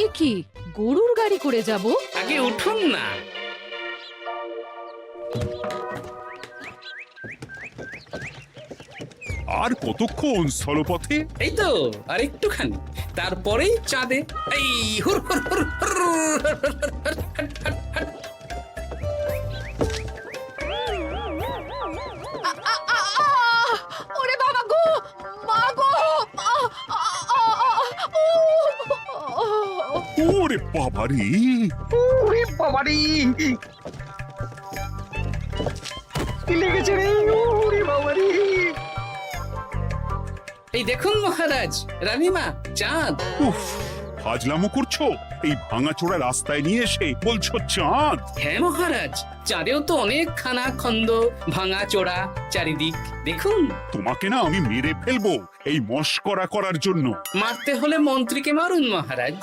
এ কি গরুর গাড়ি করে যাব? আগে উঠুন না। আর কতক্ষণ স্থলপথে? এই তো আর একটুখানি, তারপরেই চাঁদে। এই হুর হুর হুর হুর। ওরে বাবা গো, মা গো! ওরে বাবারে! ওরে বাবারি, কি লেগেছে রে? ওরে বাবারি! এই দেখুন মহারাজ, রানীমা, চাঁদ। উফ, ফাজলামো করছো? এই ভাঙাচোরা রাস্তায় নিয়ে এসে বলছো চাঁদ? হ্যাঁ মহারাজ, চাঁদেও তো অনেক খানা খন্দ, ভাঙা চোরা চারিদিক। দেখুন, তোমাকে না আমি মেরে ফেলবো এই মস্করা করার জন্য। মারতে হলে মন্ত্রীকে মারুন মহারাজ।